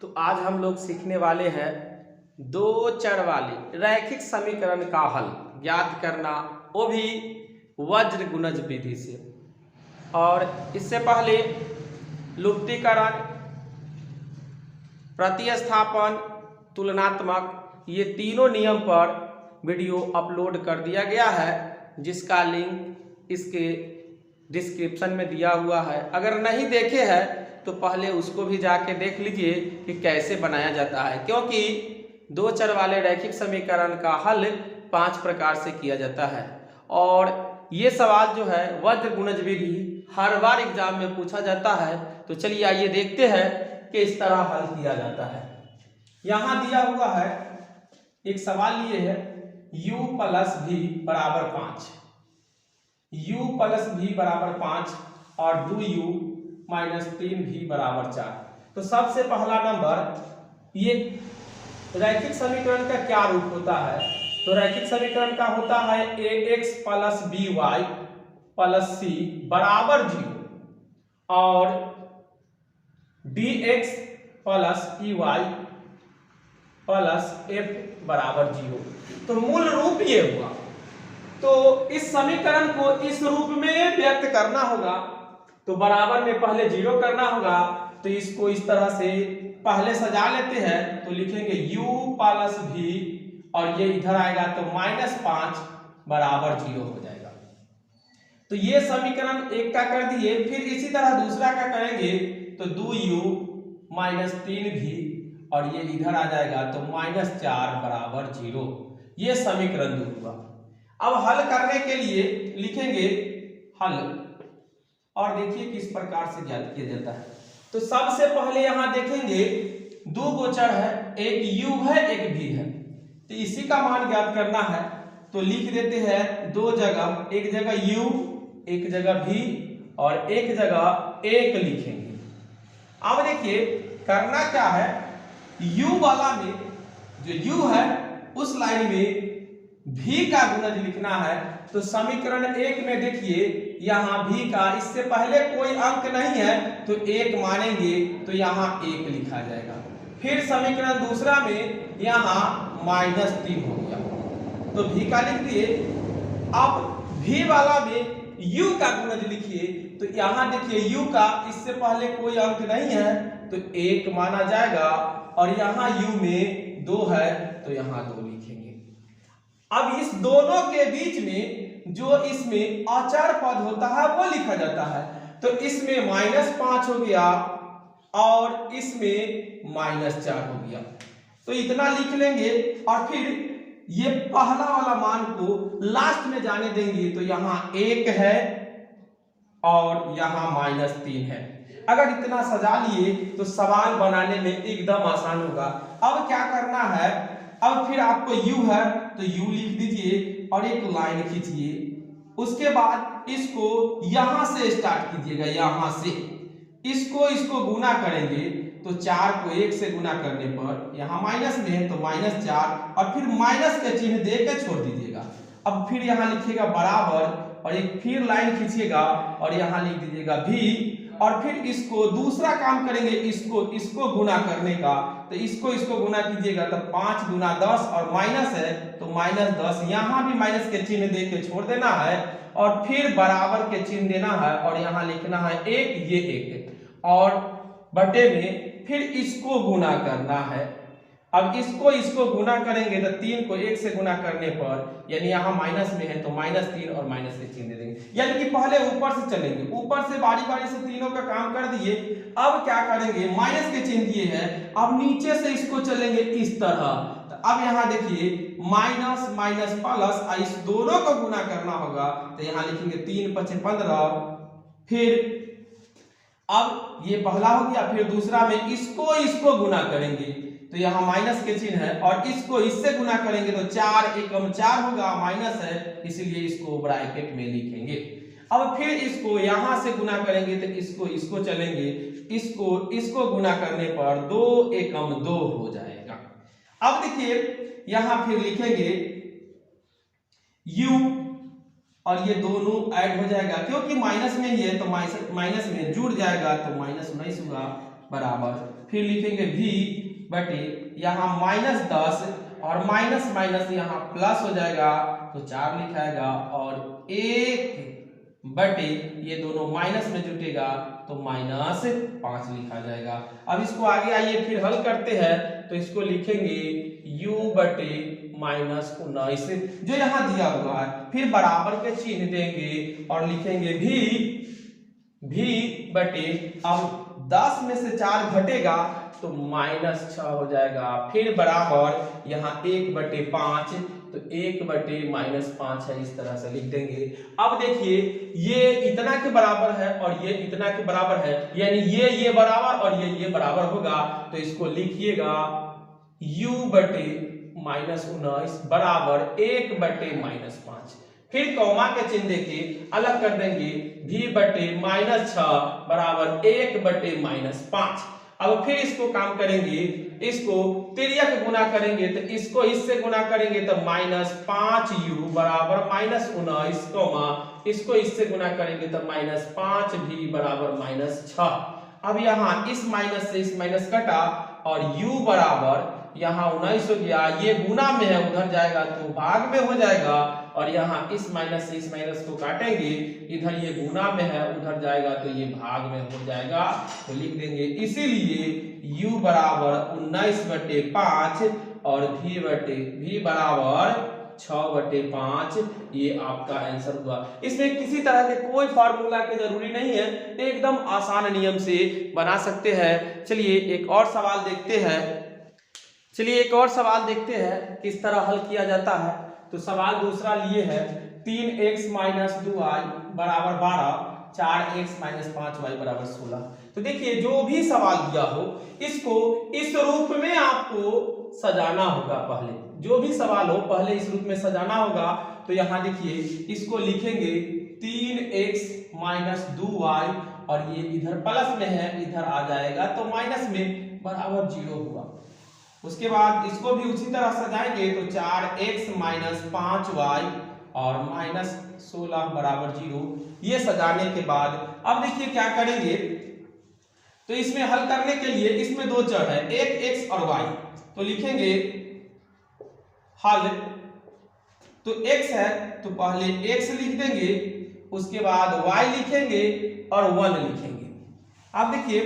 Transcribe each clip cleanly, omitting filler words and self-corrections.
तो आज हम लोग सीखने वाले हैं दो चर वाले रैखिक समीकरण का हल ज्ञात करना, वो भी वज्र गुणज विधि से। और इससे पहले लुप्तीकरण, प्रतिस्थापन, तुलनात्मक, ये तीनों नियम पर वीडियो अपलोड कर दिया गया है, जिसका लिंक इसके डिस्क्रिप्शन में दिया हुआ है। अगर नहीं देखे हैं तो पहले उसको भी जाके देख लीजिए कि कैसे बनाया जाता है, क्योंकि दो चर वाले रैखिक समीकरण का हल 5 प्रकार से किया जाता है। और ये सवाल जो है वज्र गुणज विधि हर बार एग्जाम में पूछा जाता है। तो चलिए आइए देखते हैं कि इस तरह हल किया जाता है। यहाँ दिया हुआ है एक सवाल लिए है u प्लस v बराबर 5, u प्लस v बराबर 5 और 2u माइनस 3v बराबर 4। तो सबसे पहला नंबर, ये रैखिक समीकरण का क्या रूप होता है? तो रैखिक समीकरण का होता है ax plus by plus c बराबर 0 और dx plus ey plus f बराबर 0। तो मूल रूप ये हुआ। तो इस समीकरण को इस रूप में व्यक्त करना होगा तो बराबर में पहले 0 करना होगा। तो इसको इस तरह से पहले सजा लेते हैं। तो लिखेंगे u प्लस v और ये इधर आएगा तो -5 बराबर 0 हो जाएगा। तो ये समीकरण एक का कर दिए। फिर इसी तरह दूसरा का करेंगे तो 2u माइनस 3v और ये इधर आ जाएगा तो -4 बराबर 0। ये समीकरण 2 हुआ। अब हल करने के लिए लिखेंगे हल, और देखिए किस प्रकार से ज्ञात किया जाता है। तो सबसे पहले यहां देखेंगे दो गोचर है, एक u है एक v है। तो इसी का मान ज्ञात करना है। तो लिख देते हैं दो जगह, एक जगह u एक जगह v और एक जगह 1 लिखेंगे। अब देखिए करना क्या है, u वाला में जो u है उस लाइन में v का गुणज लिखना है। तो समीकरण 1 में देखिए यहाँ v का इससे पहले कोई अंक नहीं है तो 1 मानेंगे तो यहाँ 1 लिखा जाएगा। फिर समीकरण दूसरा में यहाँ -3 हो गया तो v का लिख दिए। अब v वाला में u का गुणज लिखिए। तो यहाँ देखिए u का इससे पहले कोई अंक नहीं है तो 1 माना जाएगा और यहाँ u में 2 है तो यहाँ 2 लिखेंगे। अब इस दोनों के बीच में जो इसमें अचर पद होता है वो लिखा जाता है। तो इसमें -5 हो गया और इसमें -4 हो गया। तो इतना लिख लेंगे और फिर ये पहला वाला मान को लास्ट में जाने देंगे। तो यहाँ 1 है और यहाँ -3 है। अगर इतना सजा लिए तो सवाल बनाने में एकदम आसान होगा। अब क्या करना है, अब फिर आपको u है तो u लिख दीजिए और एक लाइन खींचिए। उसके बाद इसको यहां से स्टार्ट कीजिएगा, यहां से इसको गुना करेंगे तो 4 को 1 से गुना करने पर यहाँ माइनस में है तो -4 और फिर माइनस के चिन्ह दे के छोड़ दीजिएगा। अब फिर यहाँ लिखिएगा बराबर और एक फिर लाइन खींचिएगा और यहाँ लिख दीजिएगा v और फिर इसको दूसरा काम करेंगे, इसको गुना करने का। तो इसको गुना कीजिएगा तो 5 दूना 10 और माइनस है तो -10, यहाँ भी माइनस के चिन्ह दे के छोड़ देना है और फिर बराबर के चिन्ह देना है और यहाँ लिखना है 1, ये 1 और बटे में फिर इसको गुना करना है। अब इसको गुना करेंगे तो 3 को 1 से गुना करने पर यानी यहाँ माइनस में है तो -3 और माइनस के चिन्ह दे देंगे। यानी कि पहले ऊपर से चलेंगे, ऊपर से बारी बारी से तीनों का काम कर दिए। अब क्या करेंगे, माइनस के चिन्ह दिए हैं, अब नीचे से इसको चलेंगे इस तरह। तो अब यहाँ देखिए माइनस माइनस प्लस, इस दोनों को गुना करना होगा। तो यहाँ लिखेंगे 3 × 5 = 15। फिर अब ये पहला हो गया, फिर दूसरा में इसको गुना करेंगे तो यहाँ माइनस के चिन्ह है और इसको इससे गुना करेंगे तो 4 × 4 होगा, माइनस है इसलिए इसको ब्रैकेट में लिखेंगे। अब फिर इसको यहाँ से गुना करेंगे तो इसको चलेंगे, इसको गुना करने पर 2 × 2 हो जाएगा। अब देखिए यहाँ फिर लिखेंगे u और ये दोनों ऐड हो जाएगा, क्योंकि माइनस में ही है तो माइनस में जुड़ जाएगा तो -19 होगा बराबर, फिर लिखेंगे v बटे यहाँ -10 और माइनस माइनस यहाँ प्लस हो जाएगा तो 4 लिखाएगा, और 1 बटे ये दोनों माइनस में जुटेगा तो -5 लिखा जाएगा। अब इसको आगे आइए फिर हल करते हैं, तो इसको लिखेंगे u बटे -19 जो यहाँ दिया हुआ है, फिर बराबर के चिन्ह देंगे और लिखेंगे v बटे, अब 10 में से 4 घटेगा तो -6 हो जाएगा, फिर बराबर यहाँ 1/5 तो 1/-5 है, इस तरह से लिख देंगे। अब देखिए ये इतना के बराबर है और ये इतना के बराबर है, यानी ये बराबर और ये बराबर होगा, तो इसको लिखिएगा u बटे -19 बराबर 1/-5, फिर कॉमा के चिन्ह देके अलग कर देंगे, v बटे -6 बराबर 1/-5। अब फिर इसको काम करेंगे, इसको तिर्यक गुना करेंगे तो इसको इससे गुना करेंगे तो -5u बराबर -19, इसको इससे गुना करेंगे तो -5v बराबर -6। अब यहाँ इस माइनस से इस माइनस कटा और u बराबर यहाँ 19 हो गया, ये गुना में है उधर जाएगा तो भाग में हो जाएगा, और यहाँ इस माइनस से इस माइनस को काटेंगे, इधर ये गुना में है उधर जाएगा तो ये भाग में हो जाएगा, तो लिख देंगे इसीलिए u बराबर 19/5 और v बराबर 6/5, ये आपका आंसर हुआ। इसमें किसी तरह के कोई फार्मूला की जरूरी नहीं है, एकदम आसान नियम से बना सकते हैं। चलिए एक और सवाल देखते हैं, किस तरह हल किया जाता है। तो सवाल दूसरा लिए है 3x - 2y बराबर 12, 4x - 5y बराबर 16। तो देखिए जो भी सवाल दिया हो इसको इस रूप में आपको सजाना होगा, पहले जो भी सवाल हो पहले इस रूप में सजाना होगा। तो यहाँ देखिए इसको लिखेंगे 3x - 2y और ये इधर प्लस में है, इधर आ जाएगा तो माइनस में, बराबर 0 हुआ। उसके बाद इसको भी उसी तरह सजाएंगे तो 4x - 5y और -16 बराबर 0। ये सजाने के बाद अब देखिए क्या करेंगे, तो इसमें हल करने के लिए इसमें दो चर है, एक x और y, तो लिखेंगे हल, तो x है तो पहले x लिख देंगे, उसके बाद y लिखेंगे और 1 लिखेंगे। अब देखिए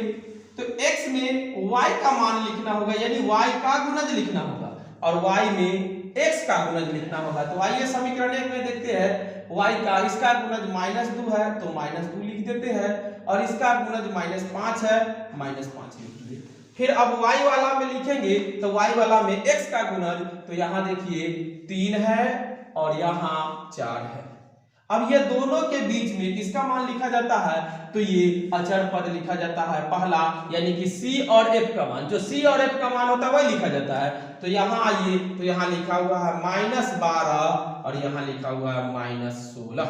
तो x में y का मान लिखना होगा, यानी y का गुणज लिखना होगा, और y में x का गुणज लिखना होगा। तो आइए समीकरण 1 में देखते हैं, y का इसका गुणज -2 है तो -2 लिख देते हैं, और इसका गुणज -5 है, -5 लिख दिए। फिर अब y वाला में लिखेंगे तो y वाला में x का गुणज, तो यहाँ देखिए 3 है और यहाँ 4 है। अब ये दोनों के बीच में किसका मान लिखा जाता है, तो ये अचर पद लिखा जाता है पहला, यानी कि c और f का मान, जो c और f का मान होता है वही लिखा जाता है। तो यहाँ आइए, तो यहाँ लिखा हुआ है -12 और यहाँ लिखा हुआ है -16।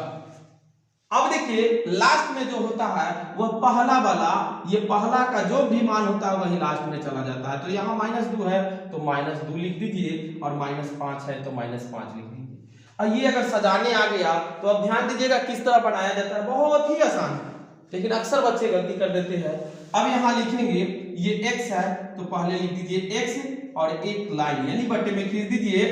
अब देखिए लास्ट में जो होता है वह पहला वाला, ये पहला का जो भी मान होता है वही लास्ट में चला जाता है। तो यहाँ -2 है तो -2 लिख दीजिए, और -5 है तो -5 लिख दीजिए। और ये अगर सजाने आ गया तो अब ध्यान दीजिएगा किस तरह बनाया जाता है, बहुत ही आसान है, लेकिन अक्सर बच्चे गलती कर देते हैं। अब यहाँ लिखेंगे ये x है तो पहले लिख दीजिए x और एक लाइन यानी बट्टे में खींच दीजिए।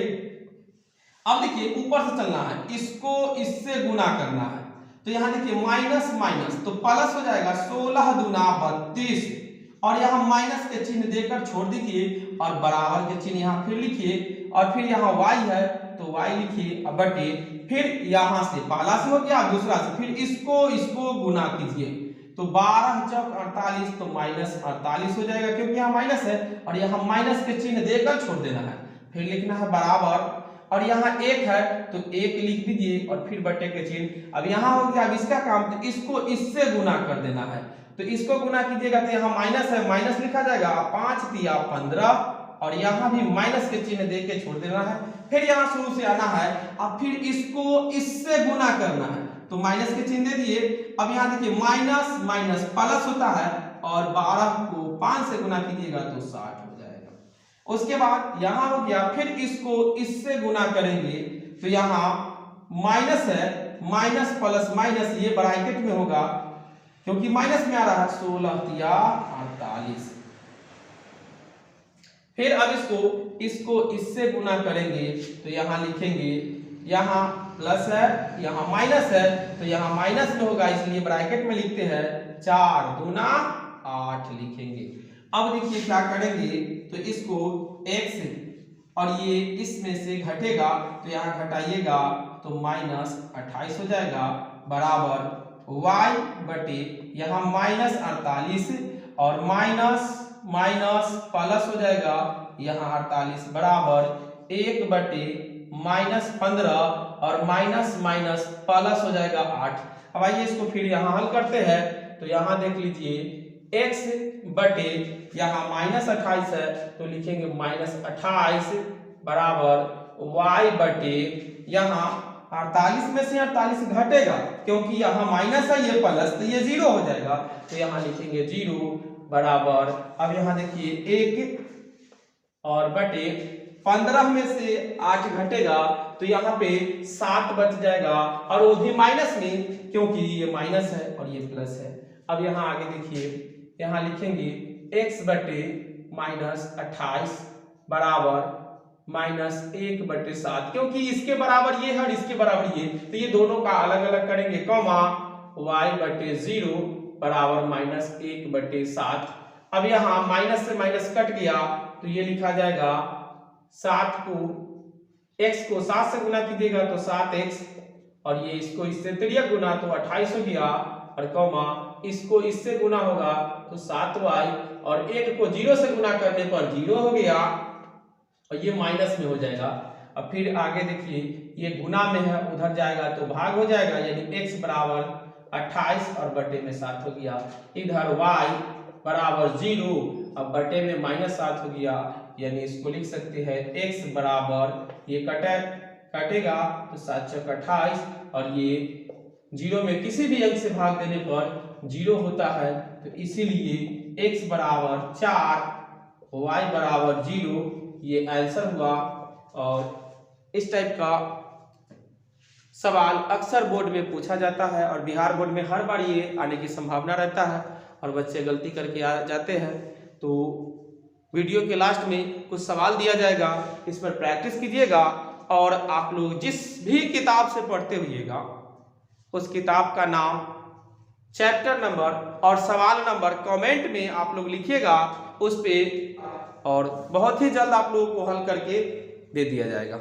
अब देखिए ऊपर से चलना है, इसको इससे गुना करना है, तो यहाँ देखिए माइनस माइनस तो प्लस हो जाएगा, 16 दूना 32, और यहाँ माइनस के चिन्ह देकर छोड़ दीजिए और बराबर के चिन्ह यहाँ फिर लिखिए, और फिर यहाँ y है तो y लिखिए बटे, फिर यहाँ से पहला से हो गया दूसरा से, फिर इसको गुना कीजिए तो 12 चौक 48 तो -48 हो जाएगा, क्योंकि यहाँ माइनस है और यहाँ माइनस के चिन्ह देकर छोड़ देना है, फिर लिखना है बराबर, और यहाँ 1 है तो 1 लिख दीजिए और फिर बटे के चिन्ह। अब यहाँ हो गया, अब इसका काम, तो इसको इससे गुना कर देना है, तो इसको गुना कीजिएगा तो यहाँ माइनस है, माइनस लिखा जाएगा, 5 तिया 15, और यहाँ भी माइनस के चिन्ह दे के छोड़ देना है, फिर यहाँ शुरू से आना है, अब फिर इसको इससे गुना करना है तो माइनस के चिन्ह दे दिए। अब यहाँ देखिए माइनस माइनस प्लस होता है, और 12 को 5 से गुना कीजिएगा तो 60 हो जाएगा। उसके बाद यहाँ हो गया, फिर इसको इससे गुना करेंगे तो यहाँ माइनस है, माइनस प्लस माइनस ये ब्रैकेट में होगा, क्योंकि माइनस में आ रहा है 16 या 48। फिर अब इसको इससे गुना करेंगे तो यहां लिखेंगे, यहां प्लस है यहां माइनस है, तो यहां माइनस में होगा इसलिए ब्रैकेट में लिखते हैं 4 दूना 8 लिखेंगे। अब देखिए क्या करेंगे, तो इसको x और ये इसमें से घटेगा तो यहाँ घटाइएगा तो -28 हो जाएगा बराबर y बटे यहाँ -48 और माइनस प्लस हो जाएगा यहाँ 48 बराबर 1 बटे -15 और माइनस प्लस हो जाएगा 8। अब आइए इसको फिर यहाँ हल करते हैं, तो यहाँ देख लीजिए x बटे यहाँ -28 है तो लिखेंगे -28 बराबर y बटे यहाँ 48 में से 48 घटेगा क्योंकि यहाँ माइनस है ये प्लस तो ये 0 हो जाएगा, तो यहाँ लिखेंगे 0 बराबर, अब यहाँ देखिए 1 और बटे 15 में से 8 घटेगा तो यहाँ पे 7 बच जाएगा और वो भी माइनस में क्योंकि ये माइनस है और ये प्लस है। अब यहाँ आगे देखिए, यहाँ लिखेंगे x बटे -28 बराबर -1 बटे 7, क्योंकि इसके बराबर ये है और इसके बराबर ये, तो ये दोनों का अलग अलग करेंगे, कॉमा y बटे 0 बराबर -1 बटे 7। अब यहाँ माइनस से माइनस कट गया तो ये लिखा जाएगा 7 को x को 7 से गुना कीजिएगा तो 7x और ये इसको इससे तिर्यक गुना तो 28 हो गया और कॉमा इसको इससे गुना होगा तो 7y और 1 को 0 से गुना करने पर 0 हो गया और ये माइनस में हो जाएगा। अब फिर आगे देखिए ये गुना में है उधर जाएगा तो भाग हो जाएगा, यानी x बराबर 28 और बटे में 7 हो गया, इधर y बराबर 0 अब बटे में -7 हो गया, यानी इसको लिख सकते हैं x बराबर ये कटेगा तो 7 × 28 और ये 0 में किसी भी अंक से भाग देने पर 0 होता है, तो इसीलिए x बराबर 4 y बराबर 0 ये आंसर हुआ। और इस टाइप का सवाल अक्सर बोर्ड में पूछा जाता है और बिहार बोर्ड में हर बार ये आने की संभावना रहता है और बच्चे गलती करके आ जाते हैं। तो वीडियो के लास्ट में कुछ सवाल दिया जाएगा, इस पर प्रैक्टिस कीजिएगा और आप लोग जिस भी किताब से पढ़ते हुएगा उस किताब का नाम, चैप्टर नंबर और सवाल नंबर कमेंट में आप लोग लिखिएगा उस पे, और बहुत ही जल्द आप लोगों को हल करके दे दिया जाएगा।